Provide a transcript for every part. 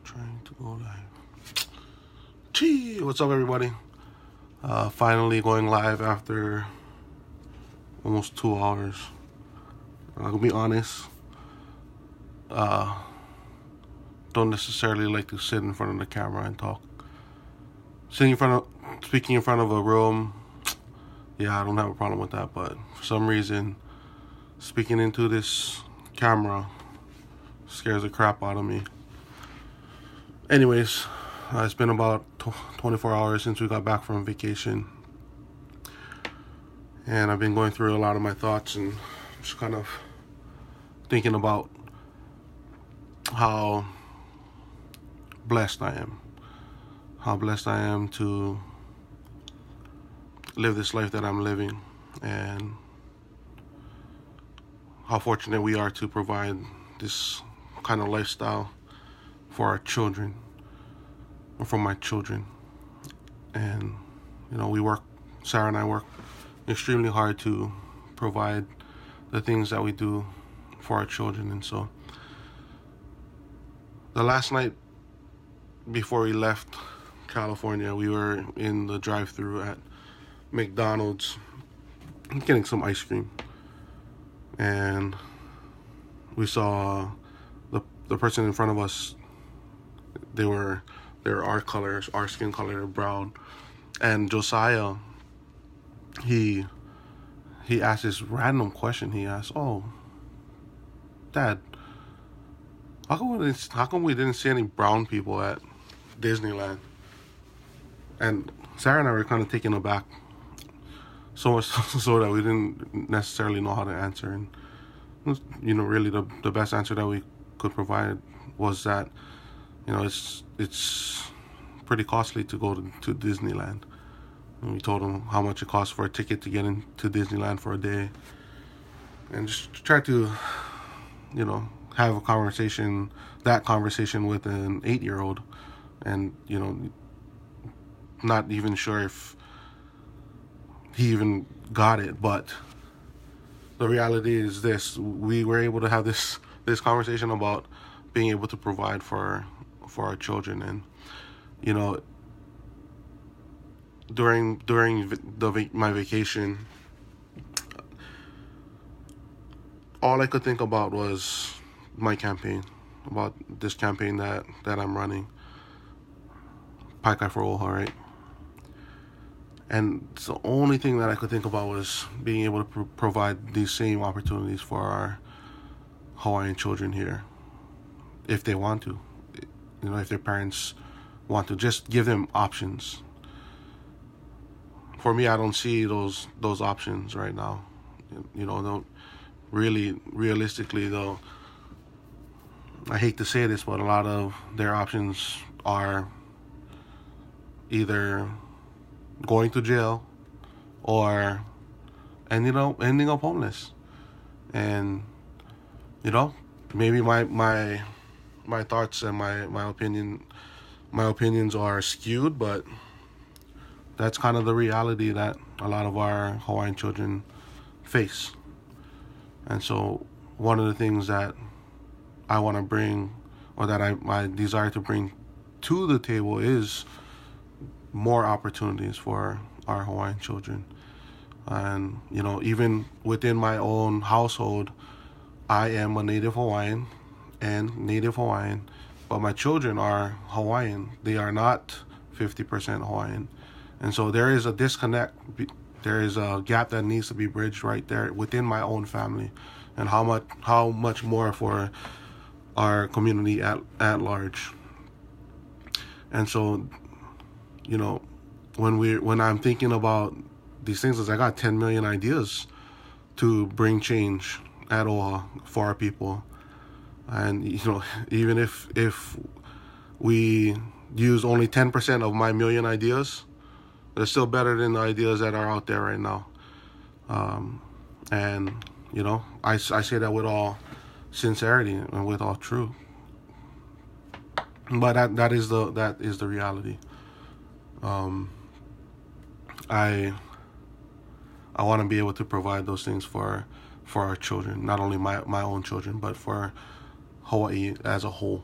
Trying to go live. Gee, what's up, everybody? Finally going live after almost 2 hours. I'll be honest. Don't necessarily like to sit in front of the camera and talk. Speaking in front of a room, yeah, I don't have a problem with that. But for some reason, speaking into this camera scares the crap out of me. Anyways, it's been about 24 hours since we got back from vacation. And I've been going through a lot of my thoughts and just kind of thinking about how blessed I am. How blessed I am to live this life that I'm living. And how fortunate we are to provide this kind of lifestyle for our children, or for my children. And, Sarah and I work extremely hard to provide the things that we do for our children. And so, the last night before we left California, we were in the drive-thru at McDonald's getting some ice cream. And we saw the person in front of us. They're our colors, our skin color, brown. And Josiah, he asked this random question. He asked, "Oh, Dad, how come we didn't see any brown people at Disneyland?" And Sarah and I were kind of taken aback, so much so that we didn't necessarily know how to answer. And really the best answer that we could provide was that it's pretty costly to go to Disneyland. And we told him how much it costs for a ticket to get into Disneyland for a day, and just try to have a conversation with an 8-year-old, and not even sure if he even got it. But the reality is this: we were able to have this conversation about being able to provide for our children. And during my vacation, all I could think about was my campaign, about this campaign that I'm running, Vacay for Oha, right? And the only thing that I could think about was being able to provide these same opportunities for our Hawaiian children here, if they want to, if their parents want to, just give them options. For me, I don't see those options right now. Don't really, realistically though, I hate to say this, but a lot of their options are either going to jail or ending up homeless. And maybe my thoughts and my opinions are skewed, but that's kind of the reality that a lot of our Hawaiian children face. And so one of the things that I want to bring, or that I desire to bring to the table, is more opportunities for our Hawaiian children. And even within my own household, I am a native Hawaiian, but my children are Hawaiian. They are not 50% Hawaiian. And so there is a disconnect. There is a gap that needs to be bridged right there within my own family, and how much more for our community at large. And so, when I'm thinking about these things, I got 10 million ideas to bring change at Oha for our people. And even if we use only 10% of my million ideas, they're still better than the ideas that are out there right now. And I say that with all sincerity and with all truth. But that is the reality. I want to be able to provide those things for our children, not only my own children, but for Hawaii as a whole.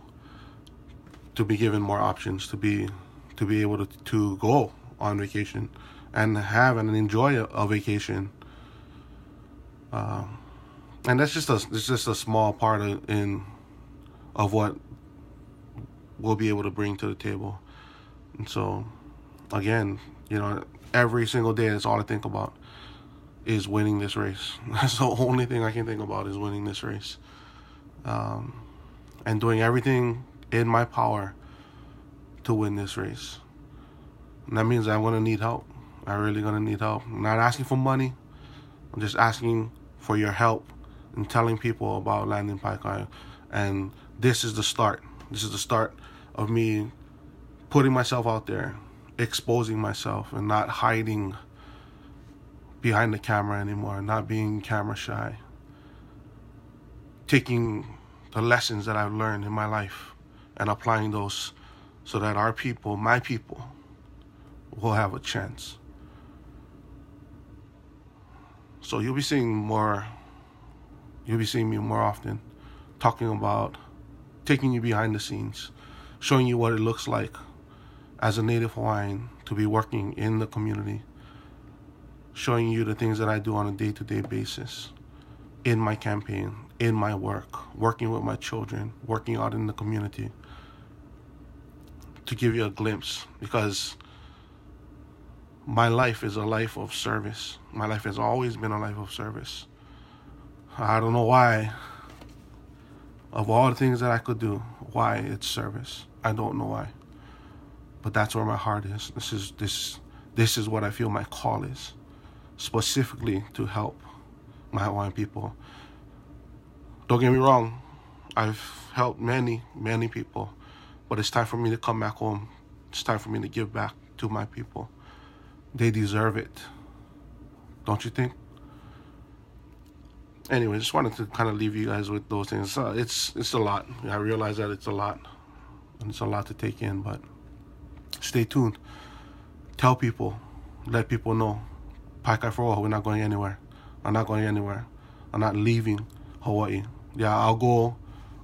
to be given more options, to be able to go on vacation and have and enjoy a vacation. And that's just a small part of what we'll be able to bring to the table. And so, again, every single day, that's all I think about is winning this race. That's the only thing I can think about, is winning this race. And doing everything in my power to win this race. And that means I'm going to need help. I'm really going to need help. I'm not asking for money. I'm just asking for your help in telling people about landing Vacay. And this is the start. This is the start of me putting myself out there, exposing myself, and not hiding behind the camera anymore, not being camera shy. Taking the lessons that I've learned in my life and applying those so that our people, my people, will have a chance. So you'll be seeing me more often, talking about, taking you behind the scenes, showing you what it looks like as a native Hawaiian to be working in the community, showing you the things that I do on a day-to-day basis in my campaign, in my work, working with my children, working out in the community, to give you a glimpse, because my life is a life of service. My life has always been a life of service. I don't know why, of all the things that I could do, why it's service. I don't know why. But that's where my heart is. This is what I feel my call is, specifically to help my Hawaiian people. Don't get me wrong, I've helped many, many people, but it's time for me to come back home. It's time for me to give back to my people. They deserve it. Don't you think? Anyway, just wanted to kind of leave you guys with those things. It's a lot. I realize that it's a lot, and it's a lot to take in, but stay tuned. Tell people, let people know. Vacay for all, we're not going anywhere. I'm not going anywhere. I'm not leaving Hawaii. Yeah, I'll go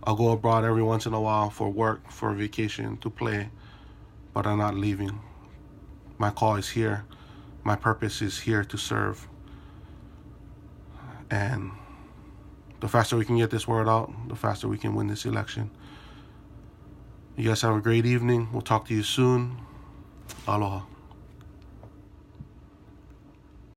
abroad every once in a while for work, for vacation, to play, but I'm not leaving. My call is here. My purpose is here to serve. And the faster we can get this word out, the faster we can win this election. You guys have a great evening. We'll talk to you soon. Aloha.